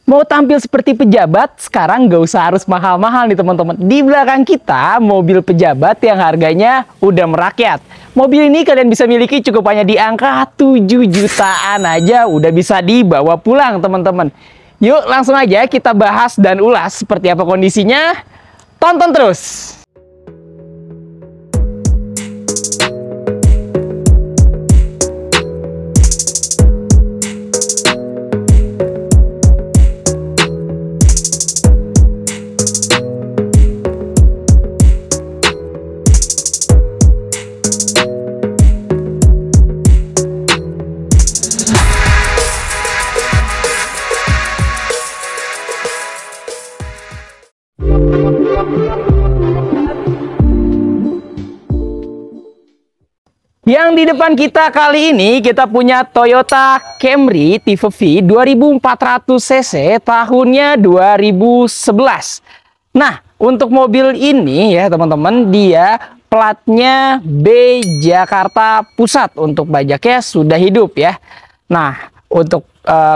Mau tampil seperti pejabat, sekarang nggak usah harus mahal-mahal nih teman-teman. Di belakang kita, mobil pejabat yang harganya udah merakyat. Mobil ini kalian bisa miliki cukup hanya di angka 7 jutaan aja, udah bisa dibawa pulang teman-teman. Yuk langsung aja kita bahas dan ulas seperti apa kondisinya. Tonton terus! Yang di depan kita kali ini kita punya Toyota Camry tipe V 2400 cc tahunnya 2011. Nah, untuk mobil ini ya teman-teman, dia platnya B Jakarta Pusat, untuk pajaknya sudah hidup ya. Nah, untuk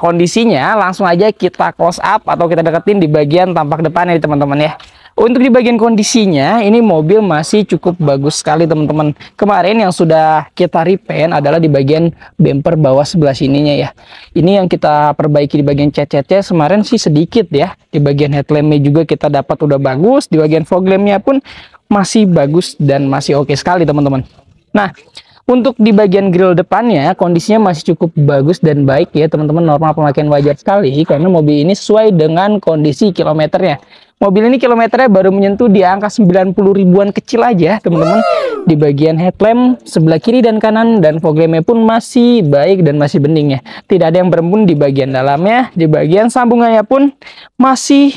kondisinya langsung aja kita close up atau kita deketin di bagian tampak depannya teman-teman ya. Untuk di bagian kondisinya, ini mobil masih cukup bagus sekali teman-teman. Kemarin yang sudah kita repaint adalah di bagian bumper bawah sebelah sininya ya. Ini yang kita perbaiki di bagian cat-catnya kemarin sih sedikit ya. Di bagian headlampnya juga kita dapat udah bagus. Di bagian fog lampnya pun masih bagus dan masih oke sekali teman-teman. Nah, untuk di bagian grill depannya kondisinya masih cukup bagus dan baik ya teman-teman, normal pemakaian wajar sekali karena mobil ini sesuai dengan kondisi kilometernya. Mobil ini kilometernya baru menyentuh di angka 90 ribuan kecil aja teman-teman. Di bagian headlamp sebelah kiri dan kanan dan fog lampnya pun masih baik dan masih bening ya. Tidak ada yang berembun di bagian dalamnya. Di bagian sambungannya pun masih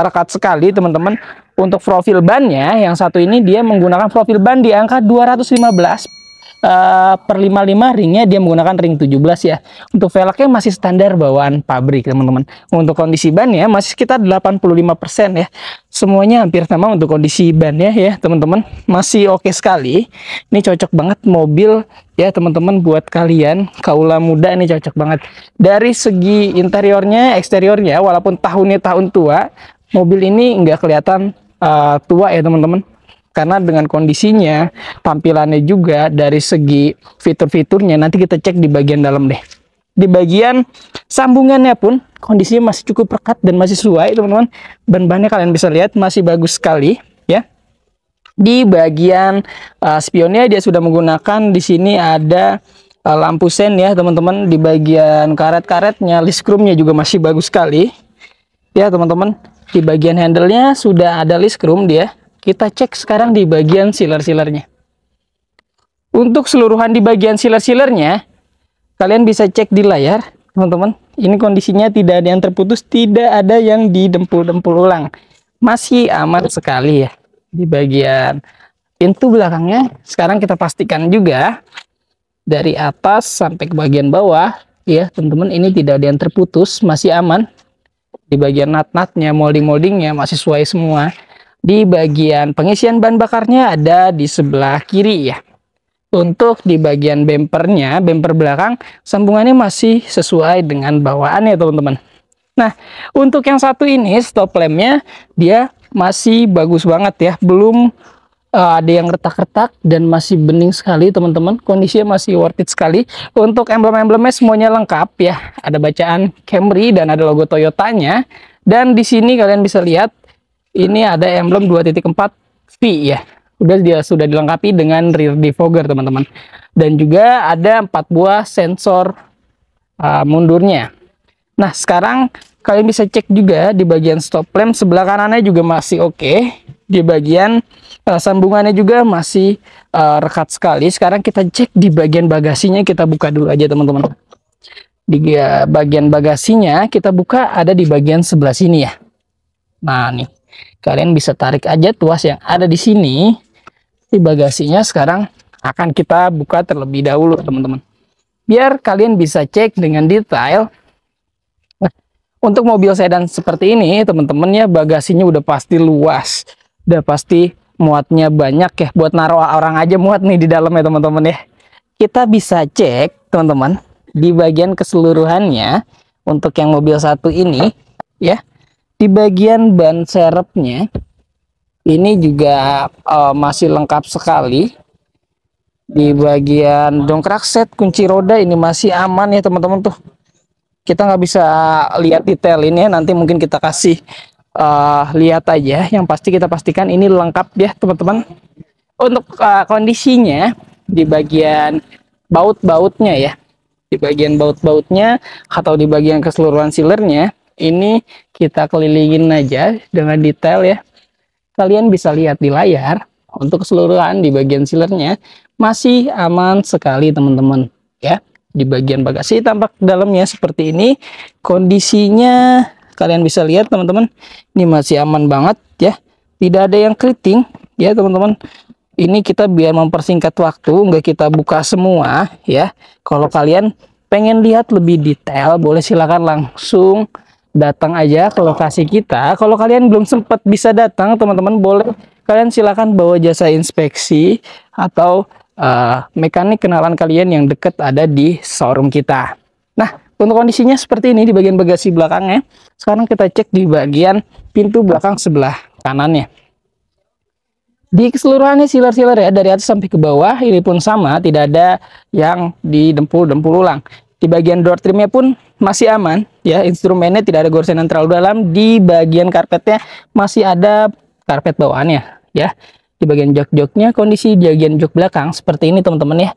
rekat sekali teman-teman. Untuk profil bannya yang satu ini dia menggunakan profil ban di angka 215 per 55, ringnya dia menggunakan ring 17 ya. Untuk velgnya masih standar bawaan pabrik teman-teman. Untuk kondisi bannya masih sekitar 85% ya. Semuanya hampir sama untuk kondisi bannya ya teman-teman, masih oke sekali. Ini cocok banget mobil ya teman-teman, buat kalian kaula muda ini cocok banget. Dari segi interiornya, eksteriornya, walaupun tahunnya tahun tua, mobil ini nggak kelihatan tua ya teman-teman. Karena dengan kondisinya, tampilannya juga dari segi fitur-fiturnya, nanti kita cek di bagian dalam deh. Di bagian sambungannya pun kondisinya masih cukup rekat dan masih sesuai teman-teman. Ban-bannya kalian bisa lihat masih bagus sekali ya. Di bagian spionnya dia sudah menggunakan, di sini ada lampu sen ya teman-teman. Di bagian karet-karetnya, list chrome-nya juga masih bagus sekali ya teman-teman. Di bagian handle-nya sudah ada list chrome dia. Kita cek sekarang di bagian sealer-sealernya. Untuk seluruhan di bagian sealer-sealernya, kalian bisa cek di layar, teman-teman. Ini kondisinya tidak ada yang terputus, tidak ada yang didempul-dempul ulang. Masih aman sekali ya. Di bagian pintu belakangnya, sekarang kita pastikan juga dari atas sampai ke bagian bawah, ya teman-teman, ini tidak ada yang terputus, masih aman. Di bagian nut-nutnya, molding-moldingnya masih sesuai semua. Di bagian pengisian bahan bakarnya ada di sebelah kiri ya. Untuk di bagian bempernya, bemper belakang, sambungannya masih sesuai dengan bawaannya teman-teman. Nah, untuk yang satu ini, stop lampnya dia masih bagus banget ya. Belum ada yang retak-retak dan masih bening sekali teman-teman. Kondisinya masih worth it sekali. Untuk emblem-emblemnya semuanya lengkap ya. Ada bacaan Camry dan ada logo Toyotanya. Dan di sini kalian bisa lihat, ini ada emblem 2.4 V ya. Sudah dilengkapi dengan rear defogger teman-teman. Dan juga ada 4 buah sensor mundurnya. Nah, sekarang kalian bisa cek juga di bagian stop lamp sebelah kanannya juga masih oke. Di bagian sambungannya juga masih rekat sekali. Sekarang kita cek di bagian bagasinya, kita buka dulu aja teman-teman. Di bagian bagasinya kita buka ada di bagian sebelah sini ya. Nah, nih. Kalian bisa tarik aja tuas yang ada di sini. Di bagasinya sekarang akan kita buka terlebih dahulu teman-teman. Biar kalian bisa cek dengan detail. Nah, untuk mobil sedan seperti ini teman-teman ya, bagasinya udah pasti luas. Udah pasti muatnya banyak ya. Buat naruh orang aja muat nih di dalam ya teman-teman ya. Kita bisa cek teman-teman di bagian keseluruhannya. Untuk yang mobil satu ini, ya. Di bagian ban serepnya ini juga masih lengkap sekali. Di bagian dongkrak set, kunci roda ini masih aman ya teman-teman tuh. Kita nggak bisa lihat detail ini ya, nanti mungkin kita kasih lihat aja. Yang pasti kita pastikan ini lengkap ya teman-teman. Untuk kondisinya di bagian baut-bautnya ya, di bagian baut-bautnya atau di bagian keseluruhan sealernya ini kita kelilingin aja dengan detail ya. Kalian bisa lihat di layar. Untuk keseluruhan di bagian sealernya masih aman sekali teman-teman ya. Di bagian bagasi tampak dalamnya seperti ini. Kondisinya kalian bisa lihat teman-teman, ini masih aman banget ya. Tidak ada yang keriting ya teman-teman. Ini kita biar mempersingkat waktu, nggak kita buka semua ya. Kalau kalian pengen lihat lebih detail, boleh silakan langsung datang aja ke lokasi kita. Kalau kalian belum sempat bisa datang teman-teman, boleh kalian silakan bawa jasa inspeksi atau mekanik kenalan kalian yang deket ada di showroom kita. Nah, untuk kondisinya seperti ini di bagian bagasi belakangnya. Sekarang kita cek di bagian pintu belakang sebelah kanannya. Di keseluruhannya sealer-sealer ya, dari atas sampai ke bawah ini pun sama, tidak ada yang didempul-dempul ulang. Di bagian door trimnya pun masih aman ya, instrumennya tidak ada goresan terlalu dalam. Di bagian karpetnya masih ada karpet bawaannya ya. Di bagian jok-joknya, kondisi di bagian jok belakang seperti ini teman-teman ya.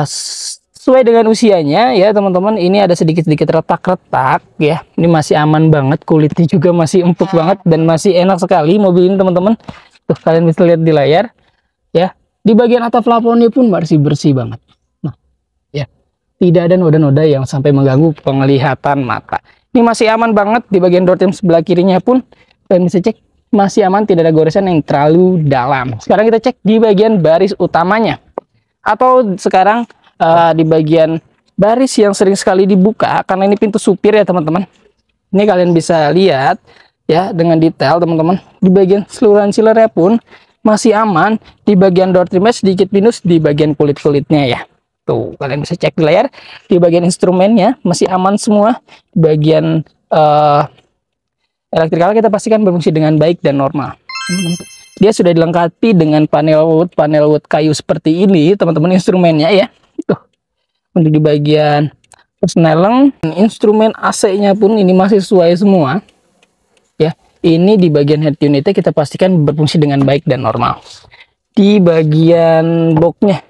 Sesuai dengan usianya ya teman-teman, ini ada sedikit-sedikit retak-retak ya. Ini masih aman banget, kulitnya juga masih empuk banget dan masih enak sekali mobil ini teman-teman. Tuh kalian bisa lihat di layar ya. Di bagian atap plafonnya pun masih bersih banget. Nah ya, tidak ada noda-noda yang sampai mengganggu penglihatan mata. Ini masih aman banget. Di bagian door trim sebelah kirinya pun kalian bisa cek masih aman, tidak ada goresan yang terlalu dalam. Sekarang kita cek di bagian baris utamanya, atau sekarang di bagian baris yang sering sekali dibuka karena ini pintu supir ya teman-teman. Ini kalian bisa lihat ya dengan detail teman-teman. Di bagian seluruhan sealernya pun masih aman. Di bagian door trimnya sedikit minus di bagian kulit-kulitnya ya. Tuh kalian bisa cek di layar. Di bagian instrumennya masih aman semua. Di bagian elektrikal kita pastikan berfungsi dengan baik dan normal. Dia sudah dilengkapi dengan panel wood kayu seperti ini teman-teman instrumennya ya. Tuh. Untuk di bagian persneleng, instrumen AC-nya pun ini masih sesuai semua. Ya, ini di bagian head unitnya kita pastikan berfungsi dengan baik dan normal. Di bagian boxnya,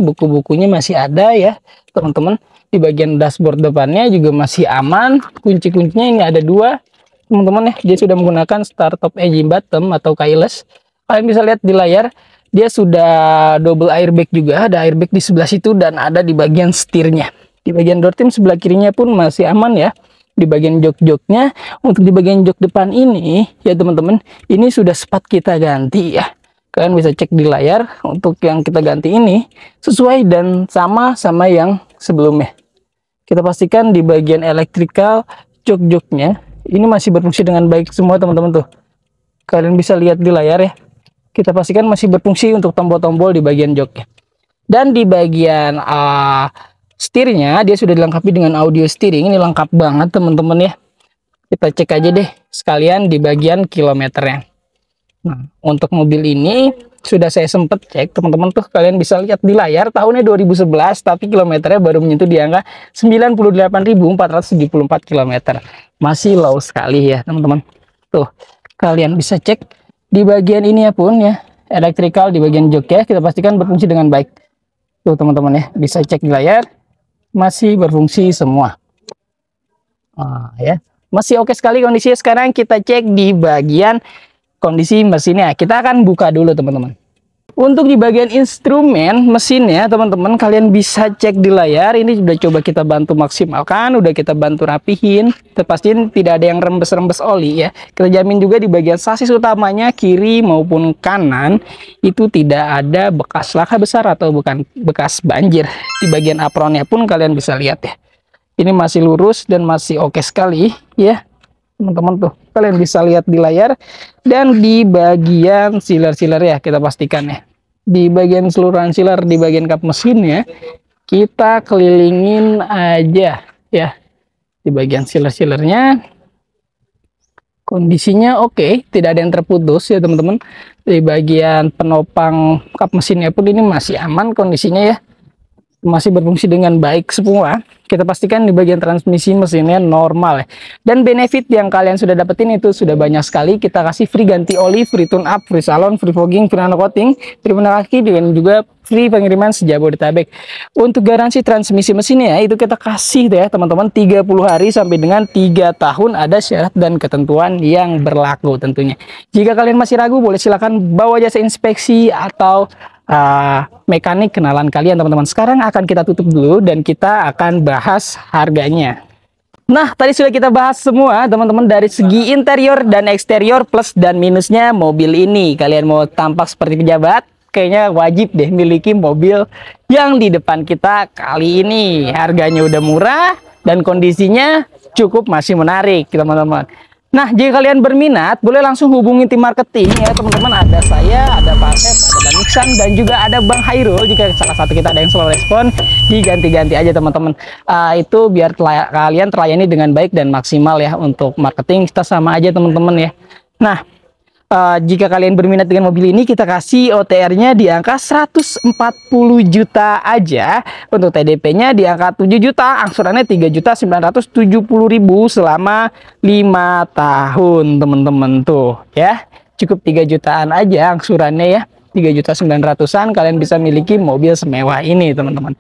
buku-bukunya masih ada ya teman-teman. Di bagian dashboard depannya juga masih aman. Kunci-kuncinya ini ada dua teman-teman ya. Dia sudah menggunakan start top engine bottom atau keyless. Kalian bisa lihat di layar, dia sudah double airbag juga. Ada airbag di sebelah situ dan ada di bagian setirnya. Di bagian door trim sebelah kirinya pun masih aman ya. Di bagian jok-joknya, untuk di bagian jok depan ini ya teman-teman, ini sudah sempat kita ganti ya. Kalian bisa cek di layar, untuk yang kita ganti ini sesuai dan sama yang sebelumnya. Kita pastikan di bagian elektrikal jok-joknya ini masih berfungsi dengan baik semua teman-teman tuh. Kalian bisa lihat di layar ya. Kita pastikan masih berfungsi untuk tombol-tombol di bagian joknya. Dan di bagian setirnya dia sudah dilengkapi dengan audio steering. Ini lengkap banget teman-teman ya. Kita cek aja deh sekalian di bagian kilometernya. Nah, untuk mobil ini sudah saya sempat cek teman-teman tuh, kalian bisa lihat di layar tahunnya 2011 tapi kilometernya baru menyentuh di angka 98.474 km. Masih low sekali ya teman-teman. Tuh kalian bisa cek di bagian ini ya pun ya, elektrikal di bagian jok ya, kita pastikan berfungsi dengan baik. Tuh teman-teman ya, bisa cek di layar masih berfungsi semua. Ya masih oke sekali kondisinya. Sekarang kita cek di bagian kondisi mesinnya. Kita akan buka dulu teman-teman. Untuk di bagian instrumen mesinnya teman-teman, kalian bisa cek di layar. Ini sudah coba kita bantu maksimalkan, udah kita bantu rapihin, kita pastiin tidak ada yang rembes-rembes oli ya. Kita jamin juga di bagian sasis utamanya kiri maupun kanan itu tidak ada bekas laka besar atau bukan bekas banjir. Di bagian apronnya pun kalian bisa lihat ya, ini masih lurus dan masih oke sekali ya teman-teman tuh. Kalian bisa lihat di layar. Dan di bagian sealer-sealer ya, kita pastikan ya, di bagian seluruhan sealer, di bagian kap mesinnya kita kelilingin aja ya. Di bagian sealer-sealernya kondisinya oke, tidak ada yang terputus ya teman-teman. Di bagian penopang kap mesinnya pun ini masih aman kondisinya ya, masih berfungsi dengan baik semua. Kita pastikan di bagian transmisi mesinnya normal ya. Dan benefit yang kalian sudah dapetin itu sudah banyak sekali. Kita kasih free ganti oli, free tune up, free salon, free fogging, free nano coating, free pena kaki, dan juga free pengiriman sejabodetabek. Untuk garansi transmisi mesinnya itu kita kasih ya teman-teman 30 hari sampai dengan 3 tahun. Ada syarat dan ketentuan yang berlaku tentunya. Jika kalian masih ragu, boleh silakan bawa jasa inspeksi atau mekanik kenalan kalian teman-teman. Sekarang akan kita tutup dulu dan kita akan bahas harganya. Nah, tadi sudah kita bahas semua teman-teman dari segi interior dan eksterior plus dan minusnya mobil ini. Kalian mau tampak seperti pejabat, kayaknya wajib deh miliki mobil yang di depan kita kali ini. Harganya udah murah dan kondisinya cukup masih menarik teman-teman. Nah, jika kalian berminat, boleh langsung hubungi tim marketing ya teman-teman. Ada saya, ada Pak Asep, ada Bang Iksan, dan juga ada Bang Hairul. Jika salah satu kita ada yang slow respon, diganti-ganti aja teman-teman. Itu biar kalian terlayani dengan baik dan maksimal ya. Untuk marketing kita sama aja teman-teman ya. Nah, jika kalian berminat dengan mobil ini, kita kasih OTR-nya di angka 140 juta aja. Untuk TDP-nya di angka 7 juta, angsurannya 3.970.000 selama 5 tahun, teman-teman tuh ya. Cukup 3 jutaan aja angsurannya ya. 3.900.000-an kalian bisa miliki mobil semewah ini, teman-teman.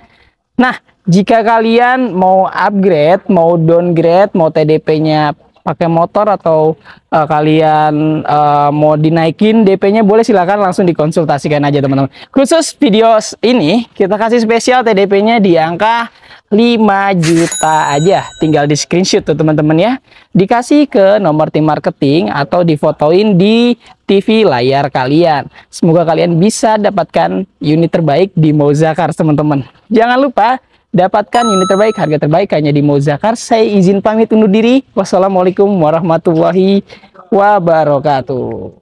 Nah, jika kalian mau upgrade, mau downgrade, mau TDP-nya pakai motor atau kalian mau dinaikin DP-nya, boleh silakan langsung dikonsultasikan aja teman-teman. Khusus video ini kita kasih spesial TDP-nya di angka 5 juta aja. Tinggal di screenshot tuh teman-teman ya. Dikasih ke nomor tim marketing atau difotoin di TV layar kalian. Semoga kalian bisa dapatkan unit terbaik di Mozakars teman-teman. Jangan lupa dapatkan unit terbaik, harga terbaik hanya di Mozakars. Saya izin pamit undur diri. Wassalamualaikum warahmatullahi wabarakatuh.